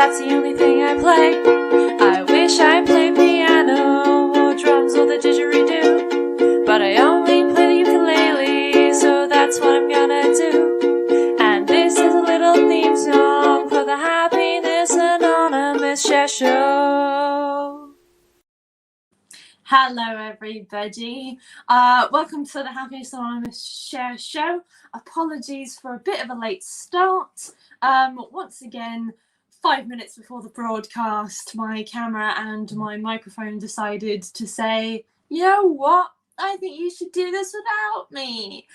that's the only thing I play. I wish I played piano or drums or the didgeridoo, but I only play the ukulele, so that's what I'm gonna do. And this is a little theme song for the Happiness Anonymous Share Show. Hello everybody, welcome to the Happiness Anonymous Share Show. Apologies for a bit of a late start. Once again, 5 minutes before the broadcast, my camera and my microphone decided to say, you know what, I think you should do this without me.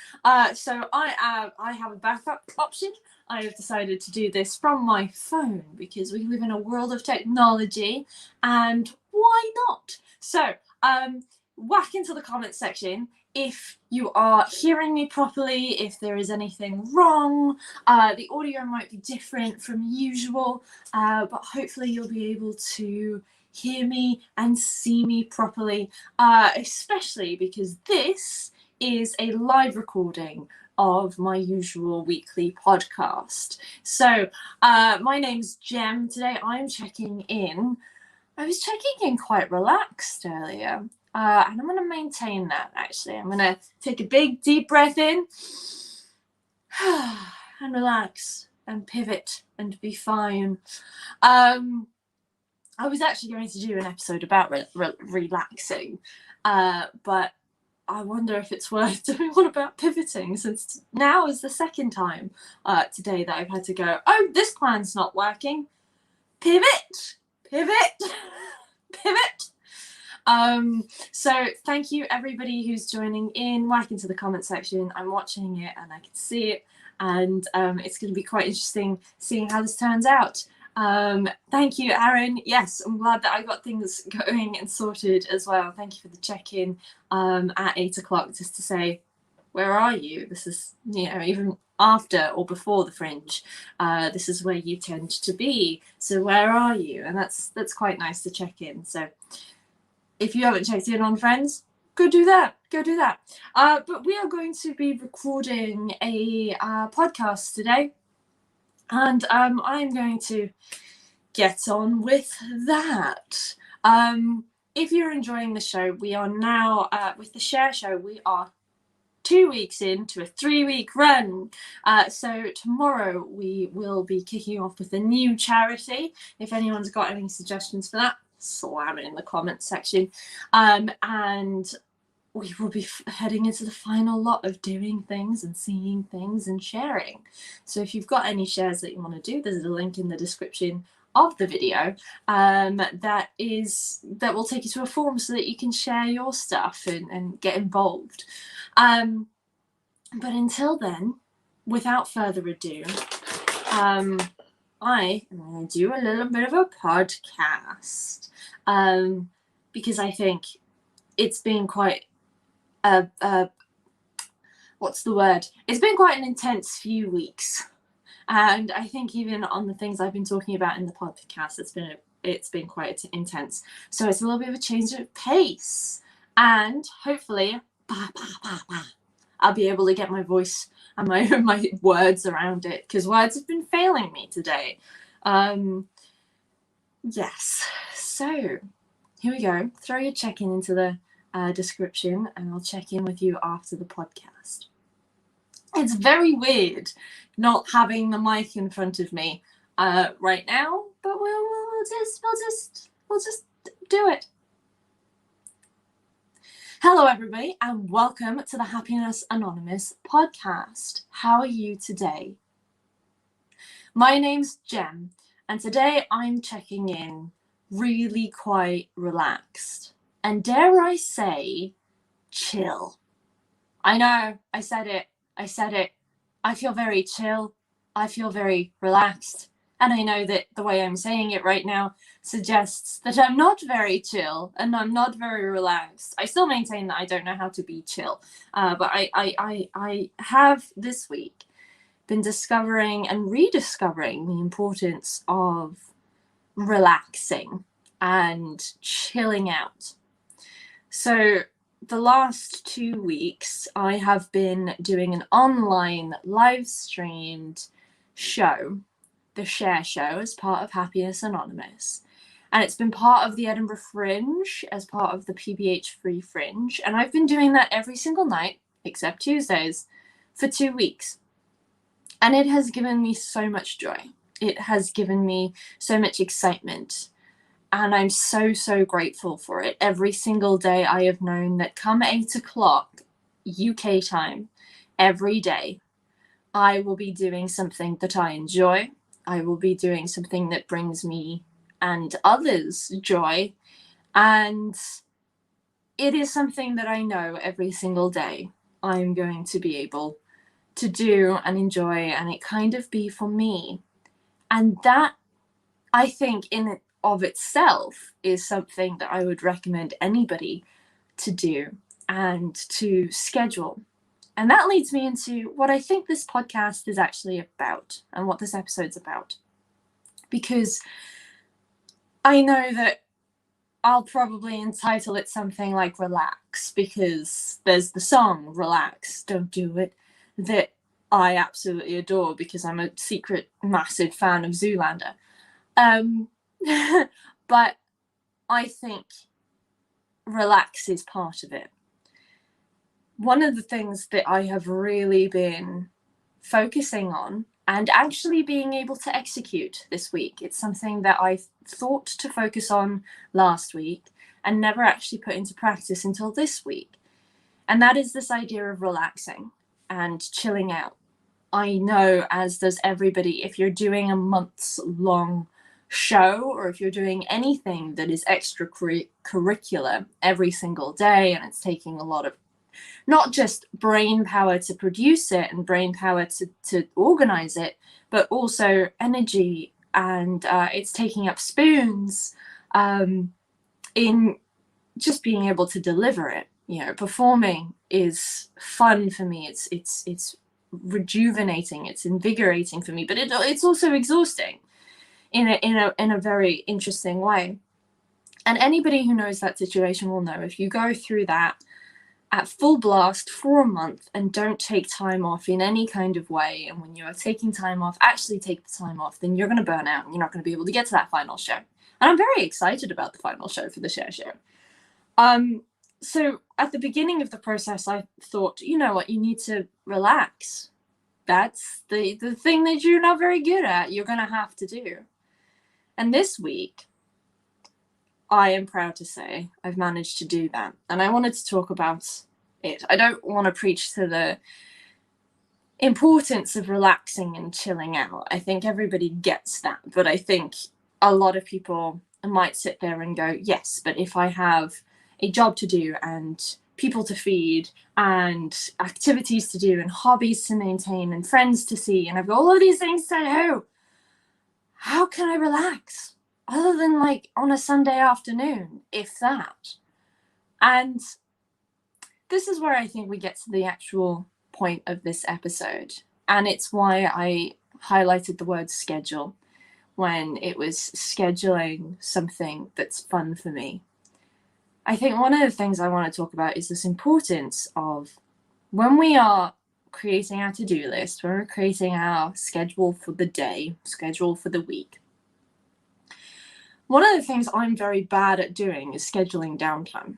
So I have a backup option. I have decided to do this from my phone because we live in a world of technology, and why not? So whack into the comment section if you are hearing me properly, if there is anything wrong. The audio might be different from usual, but hopefully you'll be able to hear me and see me properly, especially because this is a live recording of my usual weekly podcast. So my name's Jem. Today I'm checking in. I was checking in quite relaxed earlier, and I'm going to maintain that, actually. I'm going to take a big, deep breath in and relax and pivot and be fine. I was actually going to do an episode about relaxing, but I wonder if it's worth doing one about pivoting, since now is the second time today that I've had to go, oh, this plan's not working. Pivot! So thank you everybody who's joining in. Whack into the comment section. I'm watching it and I can see it, and it's going to be quite interesting seeing how this turns out. Thank you, Aaron. Yes, I'm glad that I got things going and sorted as well. Thank you for the check-in at 8 o'clock, just to say, where are you? This is, you know, even after or before the Fringe, this is where you tend to be. So where are you? And that's quite nice to check in. So if you haven't checked in on Friends, go do that. But we are going to be recording a podcast today, and I'm going to get on with that. If you're enjoying the show, we are now with the Share Show. We are 2 weeks into a 3-week run. So tomorrow we will be kicking off with a new charity. If anyone's got any suggestions for that, slam it in the comments section. And we will be heading into the final lot of doing things and seeing things and sharing. So if you've got any shares that you want to do, there's a link in the description of the video that will take you to a form so that you can share your stuff and get involved. But until then, without further ado, I am going to do a little bit of a podcast, because I think it's been quite what's the word? It's been quite an intense few weeks. And I think even on the things I've been talking about in the podcast, it's been quite intense. So it's a little bit of a change of pace, and hopefully, I'll be able to get my voice and my words around it, because words have been failing me today. Yes. So here we go. Throw your check-in into the description, and I'll check in with you after the podcast. It's very weird not having the mic in front of me right now, but we'll just do it. Hello everybody, and welcome to the Happiness Anonymous podcast. How are you today? My name's Jem, and today I'm checking in really quite relaxed, and dare I say, chill. I know, I said it. I feel very chill. I feel very relaxed. And I know that the way I'm saying it right now suggests that I'm not very chill and I'm not very relaxed. I still maintain that I don't know how to be chill. But I have this week been discovering and rediscovering the importance of relaxing and chilling out. So the last 2 weeks, I have been doing an online live streamed show the Share Show as part of Happiness Anonymous. And it's been part of the Edinburgh Fringe as part of the PBH Free Fringe. And I've been doing that every single night, except Tuesdays, for 2 weeks. And it has given me so much joy. It has given me so much excitement. And I'm so, so grateful for it. Every single day I have known that come 8 o'clock UK time, every day, I will be doing something that I enjoy. I will be doing something that brings me and others joy. And it is something that I know every single day I'm going to be able to do and enjoy, and it kind of be for me. And that, I think, in and of itself is something that I would recommend anybody to do and to schedule. And that leads me into what I think this podcast is actually about and what this episode's about. Because I know that I'll probably entitle it something like Relax, because there's the song Relax, Don't Do It, that I absolutely adore because I'm a secret massive fan of Zoolander. But I think relax is part of it. One of the things that I have really been focusing on and actually being able to execute this week, it's something that I thought to focus on last week and never actually put into practice until this week. And that is this idea of relaxing and chilling out. I know, as does everybody, if you're doing a month's long show or if you're doing anything that is extracurricular every single day, and it's taking a lot of not just brain power to produce it and brain power to organize it, but also energy, and it's taking up spoons in just being able to deliver it. You know, performing is fun for me. It's rejuvenating, it's invigorating for me, but it's also exhausting in a very interesting way. And anybody who knows that situation will know, if you go through that at full blast for a month and don't take time off in any kind of way, and when you are taking time off, actually take the time off, then you're going to burn out and you're not going to be able to get to that final show. And I'm very excited about the final show for the Share Show. So at the beginning of the process, I thought, you know what, you need to relax. That's the thing that you're not very good at, you're going to have to do. And this week, I am proud to say I've managed to do that. And I wanted to talk about it. I don't want to preach to the importance of relaxing and chilling out. I think everybody gets that. But I think a lot of people might sit there and go, yes, but if I have a job to do and people to feed and activities to do and hobbies to maintain and friends to see, and I've got all of these things to do, how can I relax? Other than like on a Sunday afternoon, if that. And this is where I think we get to the actual point of this episode. And it's why I highlighted the word schedule when it was scheduling something that's fun for me. I think one of the things I want to talk about is this importance of when we are creating our to-do list, when we're creating our schedule for the day, schedule for the week. One of the things I'm very bad at doing is scheduling downtime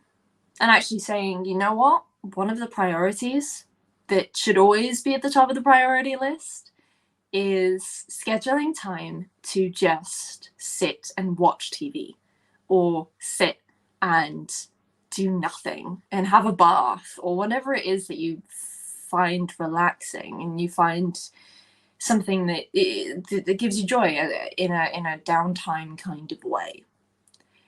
and actually saying, you know what, one of the priorities that should always be at the top of the priority list is scheduling time to just sit and watch TV or sit and do nothing and have a bath or whatever it is that you find relaxing and you find something that gives you joy in a downtime kind of way.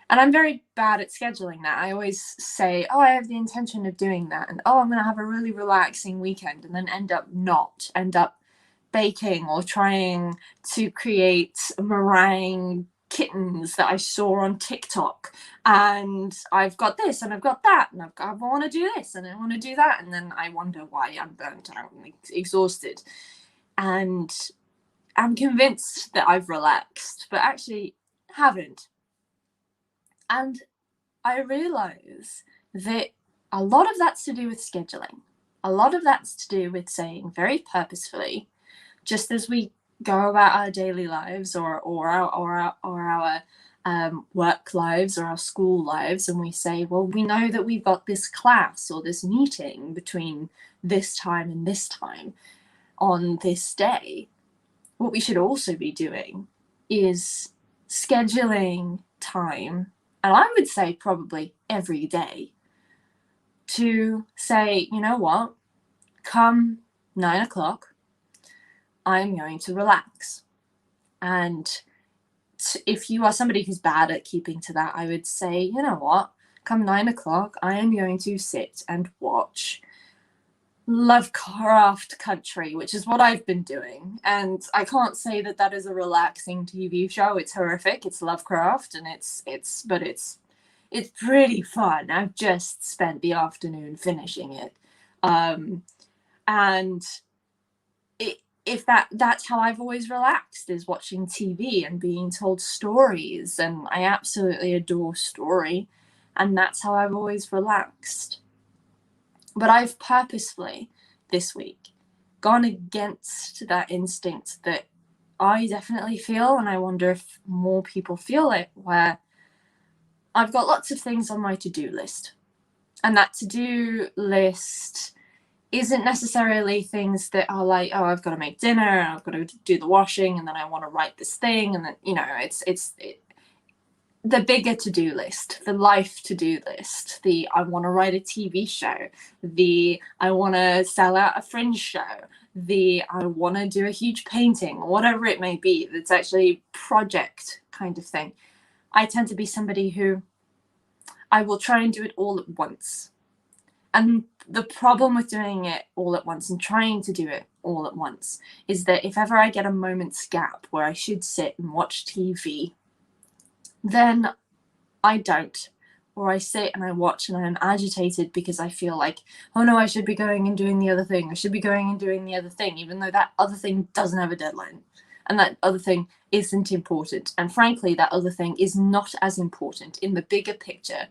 And I'm very bad at scheduling that. I always say, oh, I have the intention of doing that, and oh, I'm going to have a really relaxing weekend, and then end up baking or trying to create meringue kittens that I saw on TikTok, and I've got this and I've got that, and I want to do this and I want to do that, and then I wonder why I'm burnt out and exhausted. And I'm convinced that I've relaxed, but actually haven't. And I realise that a lot of that's to do with scheduling. A lot of that's to do with saying very purposefully, just as we go about our daily lives or our work lives or our school lives, and we say, well, we know that we've got this class or this meeting between this time and this time on this day, what we should also be doing is scheduling time, and I would say probably every day, to say, you know what, come 9 o'clock, I'm going to relax. And if you are somebody who's bad at keeping to that, I would say, you know what, come 9 o'clock, I am going to sit and watch Lovecraft Country, which is what I've been doing. And I can't say that that is a relaxing TV show. It's horrific. It's Lovecraft, and it's pretty fun. I've just spent the afternoon finishing it. And if that's how I've always relaxed, is watching TV and being told stories, and I absolutely adore story, and that's how I've always relaxed. But I've purposefully this week gone against that instinct that I definitely feel, and I wonder if more people feel it, where I've got lots of things on my to-do list, and that to-do list isn't necessarily things that are like, oh, I've got to make dinner, I've got to do the washing, and then I want to write this thing, and then, it's the bigger to-do list, the life to-do list, the I want to write a TV show, the I want to sell out a fringe show, the I want to do a huge painting, whatever it may be, that's actually project kind of thing. I tend to be somebody who I will try and do it all at once. And the problem with doing it all at once and trying to do it all at once is that if ever I get a moment's gap where I should sit and watch TV, then I don't. Or I sit and I watch and I'm agitated because I feel like, oh no, I should be going and doing the other thing. I should be going and doing the other thing, even though that other thing doesn't have a deadline. And that other thing isn't important. And frankly, that other thing is not as important in the bigger picture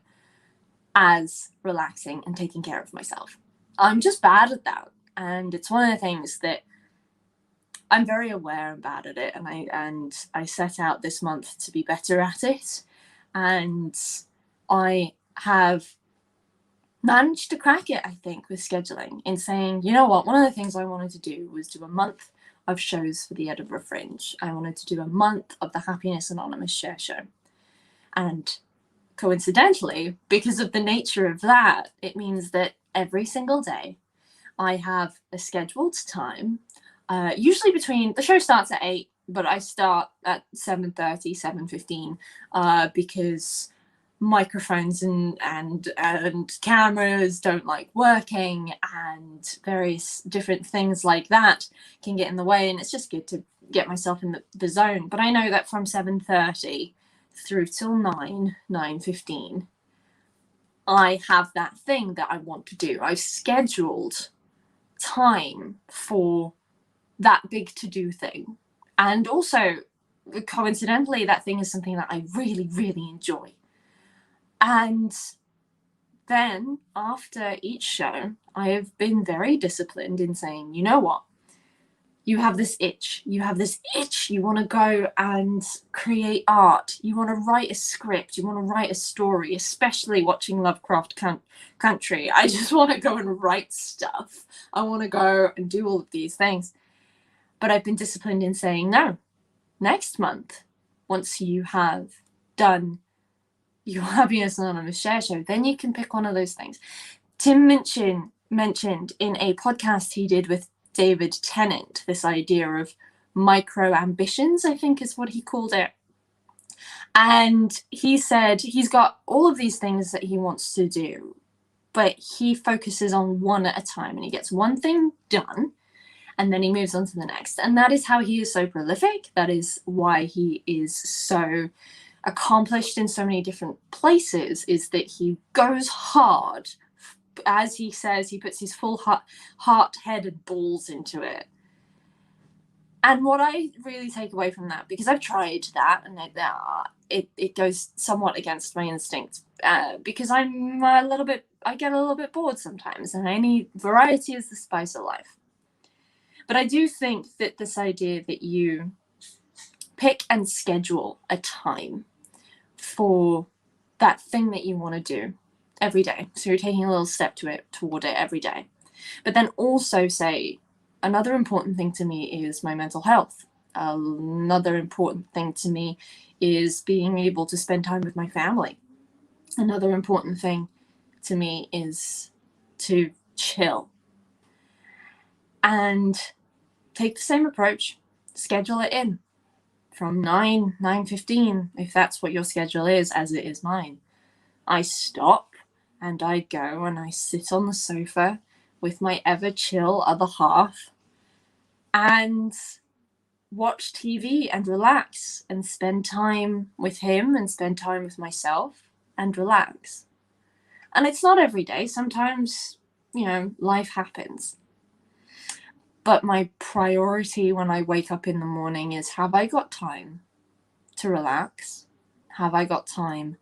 as relaxing and taking care of myself. I'm just bad at that. And it's one of the things that I'm very aware I'm bad at it, and I set out this month to be better at it, and I have managed to crack it, I think, with scheduling, in saying, you know what, one of the things I wanted to do was do a month of shows for the Edinburgh Fringe. I wanted to do a month of the Happiness Anonymous Share Show, and coincidentally, because of the nature of that, it means that every single day I have a scheduled time. Usually between, the show starts at 8, but I start at 7:30, 7:15, because microphones and cameras don't like working, and various different things like that can get in the way, and it's just good to get myself in the zone. But I know that from 7:30 through till 9:15, I have that thing that I want to do. I've scheduled time for that big to-do thing. And also, coincidentally, that thing is something that I really, really enjoy. And then after each show, I have been very disciplined in saying, you know what? You have this itch. You want to go and create art. You want to write a script. You want to write a story, especially watching Lovecraft Country. I just want to go and write stuff. I want to go and do all of these things. But I've been disciplined in saying, no, next month, once you have done your Happiness Anonymous Share Show, then you can pick one of those things. Tim mentioned in a podcast he did with David Tennant this idea of micro ambitions, I think is what he called it. And he said he's got all of these things that he wants to do, but he focuses on one at a time, and he gets one thing done, and then he moves on to the next. And that is how he is so prolific. That is why he is so accomplished in so many different places, is that he goes hard. As he says, he puts his full heart, head, and balls into it. And what I really take away from that, because I've tried that, and it goes somewhat against my instinct, because I get a little bit bored sometimes, and any variety is the spice of life. But I do think that this idea that you pick and schedule a time for that thing that you want to do every day. So you're taking a little step toward it every day. But then also say, another important thing to me is my mental health. Another important thing to me is being able to spend time with my family. Another important thing to me is to chill. And take the same approach, schedule it in from 9:15, if that's what your schedule is, as it is mine. I stop and I go and I sit on the sofa with my ever chill other half and watch TV and relax and spend time with him and spend time with myself and relax. And it's not every day. Sometimes, life happens. But my priority when I wake up in the morning is, have I got time to relax? Have I got time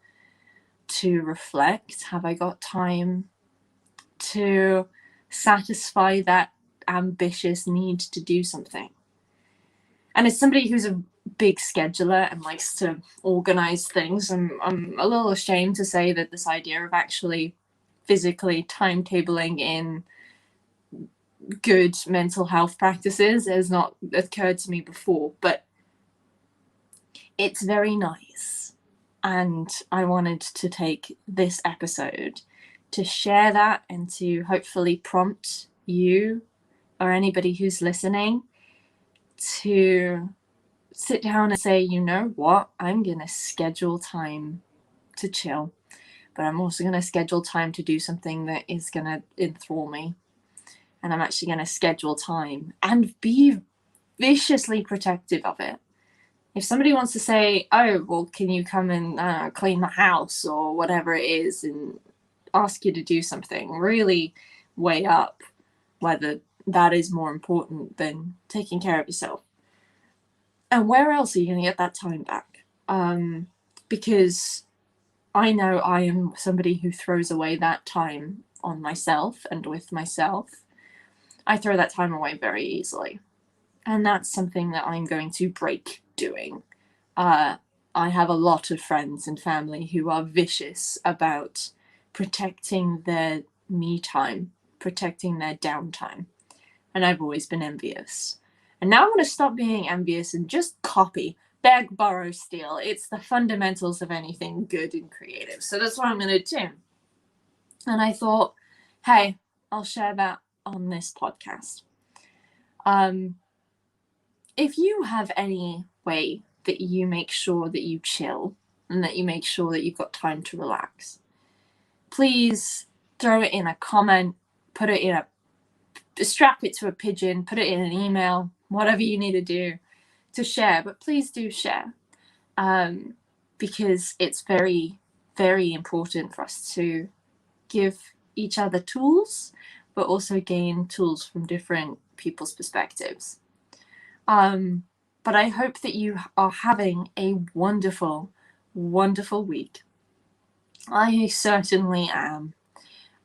to reflect? Have I got time to satisfy that ambitious need to do something? And as somebody who's a big scheduler and likes to organize things, I'm a little ashamed to say that this idea of actually physically timetabling in good mental health practices has not occurred to me before, but it's very nice. And I wanted to take this episode to share that and to hopefully prompt you or anybody who's listening to sit down and say, you know what, I'm going to schedule time to chill, but I'm also going to schedule time to do something that is going to enthrall me. And I'm actually going to schedule time and be viciously protective of it. If somebody wants to say, oh, well, can you come and clean the house or whatever it is and ask you to do something, really weigh up whether that is more important than taking care of yourself. And where else are you going to get that time back? Because I know I am somebody who throws away that time on myself and with myself. I throw that time away very easily. And that's something that I'm going to break doing. I have a lot of friends and family who are vicious about protecting their me time, protecting their downtime. And I've always been envious. And now I'm going to stop being envious and just copy, beg, borrow, steal. It's the fundamentals of anything good and creative. So that's what I'm going to do. And I thought, hey, I'll share that on this podcast. If you have any way that you make sure that you chill and that you make sure that you've got time to relax, please throw it in a comment, put it in strap it to a pigeon, put it in an email, whatever you need to do to share. But please do share, because it's very, very important for us to give each other tools, but also gain tools from different people's perspectives. But I hope that you are having a wonderful, wonderful week. I certainly am.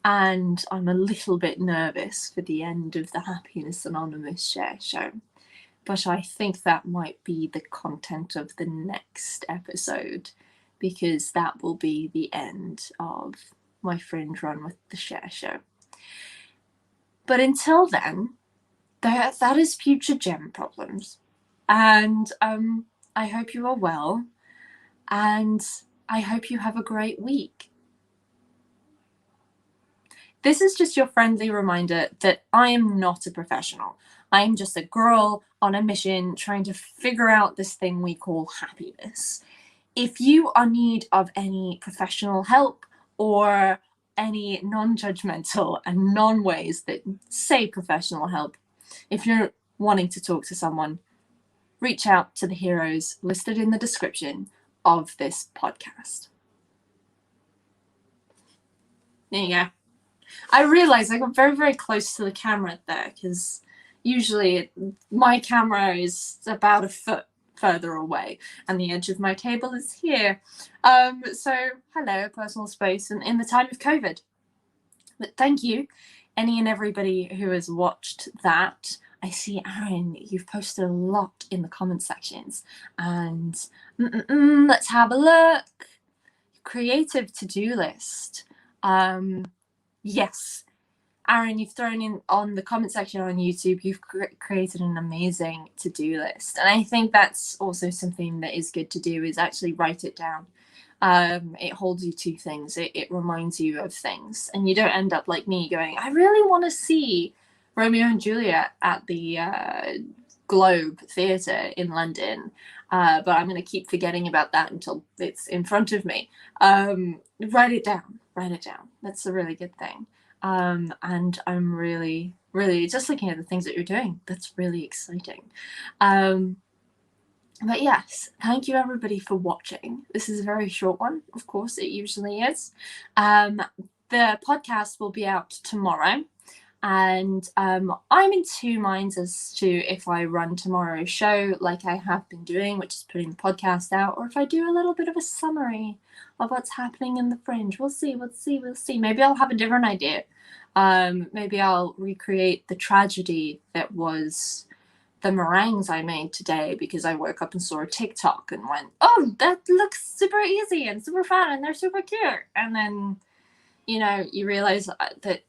And I'm a little bit nervous for the end of the Happiness Anonymous share show. But I think that might be the content of the next episode, because that will be the end of my fringe run with the share show. But until then, that is Future Gem Problems. And I hope you are well, and I hope you have a great week. This is just your friendly reminder that I am not a professional. I am just a girl on a mission trying to figure out this thing we call happiness. If you are in need of any professional help or any non-judgmental and non-ways that say professional help, if you're wanting to talk to someone, reach out to the heroes listed in the description of this podcast. There you go. I realized I got very, very close to the camera there, because usually my camera is about a foot further away and the edge of my table is here. So hello, personal space, and in the time of COVID. But thank you, any and everybody who has watched that. I see, Aaron, you've posted a lot in the comment sections. And let's have a look. Creative to-do list. Yes, Aaron, you've thrown in on the comment section on YouTube, you've created an amazing to-do list. And I think that's also something that is good to do, is actually write it down. It holds you to things. It reminds you of things. And you don't end up like me going, I really want to see Romeo and Juliet at the Globe Theatre in London. But I'm going to keep forgetting about that until it's in front of me. Write it down. Write it down. That's a really good thing. And I'm really just looking at the things that you're doing. That's really exciting. But yes, thank you everybody for watching. This is a very short one, of course, it usually is. The podcast will be out tomorrow. And I'm in two minds as to if I run tomorrow's show like I have been doing, which is putting the podcast out, or if I do a little bit of a summary of what's happening in the Fringe. We'll see. Maybe I'll have a different idea. Maybe I'll recreate the tragedy that was the meringues I made today, because I woke up and saw a TikTok and went, oh, that looks super easy and super fun and they're super cute. And then, you realize that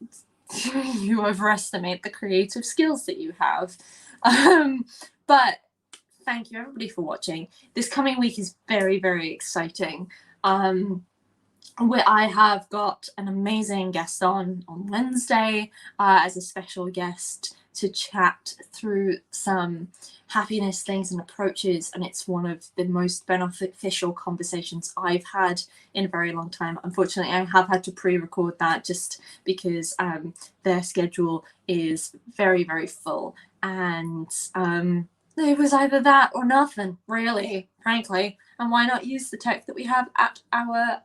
you overestimate the creative skills that you have. But thank you everybody for watching. This coming week is very, very exciting. I have got an amazing guest on Wednesday as a special guest to chat through some happiness things and approaches, and it's one of the most beneficial conversations I've had in a very long time. Unfortunately, I have had to pre-record that just because their schedule is very, very full, and it was either that or nothing, really, frankly. And why not use the tech that we have at our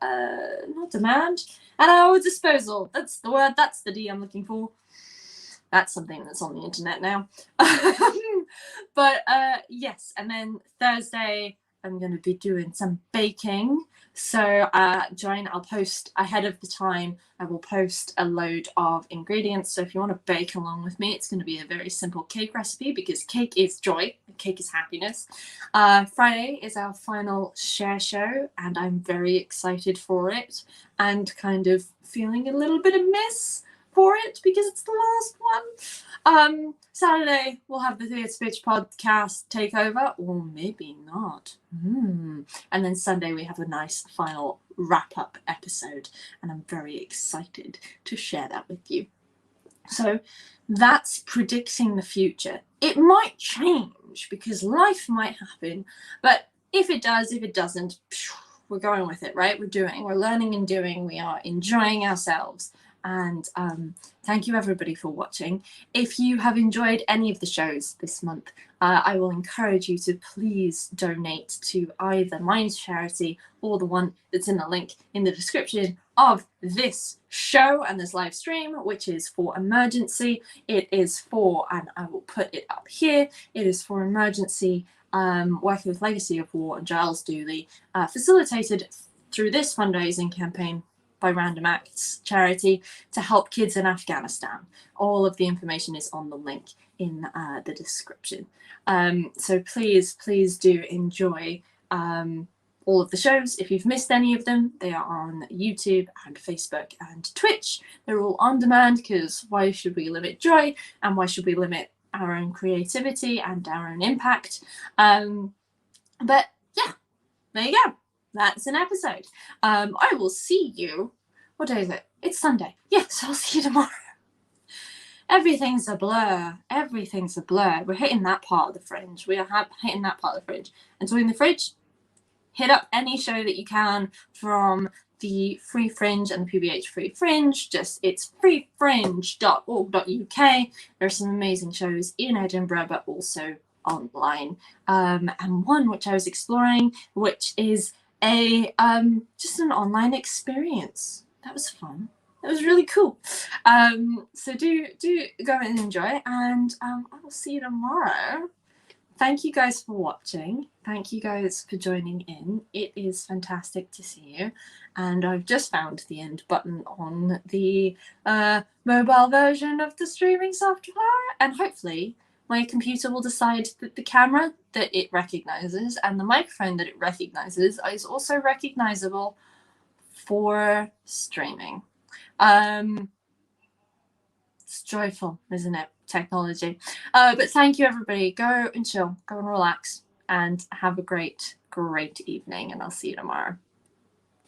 not demand, at our disposal? That's the word, that's the D I'm looking for. That's something that's on the internet now. But yes, and then Thursday I'm going to be doing some baking. So I'll post ahead of the time. I will post a load of ingredients. So if you want to bake along with me, it's going to be a very simple cake recipe, because cake is joy, cake is happiness. Friday is our final share show, and I'm very excited for it, and kind of feeling a little bit of miss for it because it's the last one. Saturday we'll have the Theatre Bitch podcast takeover, or maybe not. And then Sunday we have a nice final wrap-up episode, and I'm very excited to share that with you. So that's predicting the future. It might change because life might happen, but if it does, if it doesn't, we're going with it, right? We're learning and doing, we are enjoying ourselves. And thank you everybody for watching. If you have enjoyed any of the shows this month, I will encourage you to please donate to either Mind's charity or the one that's in the link in the description of this show and this live stream, which is for emergency. It is for, and I will put it up here, it is for emergency working with Legacy of War and Giles Dooley, facilitated through this fundraising campaign by Random Acts charity to help kids in Afghanistan. All of the information is on the link in the description. So please do enjoy all of the shows. If you've missed any of them, they are on YouTube and Facebook and Twitch. They're all on demand, because why should we limit joy, and why should we limit our own creativity and our own impact? But yeah, there you go. That's an episode. I will see you. What day is it? It's Sunday. Yes, I'll see you tomorrow. Everything's a blur. Everything's a blur. We're hitting that part of the Fringe. We are hitting that part of the Fringe. And so in the Fringe, hit up any show that you can from the Free Fringe and the PBH Free Fringe. It's freefringe.org.uk. There are some amazing shows in Edinburgh, but also online. And one which I was exploring, which is just an online experience. That was fun. That was really cool. So do go and enjoy, and I will see you tomorrow. Thank you guys for watching. Thank you guys for joining in. It is fantastic to see you. And I've just found the end button on the mobile version of the streaming software, and hopefully my computer will decide that the camera that it recognizes and the microphone that it recognizes is also recognizable for streaming. It's joyful, isn't it? Technology. But thank you, everybody. Go and chill, go and relax, and have a great evening, and I'll see you tomorrow.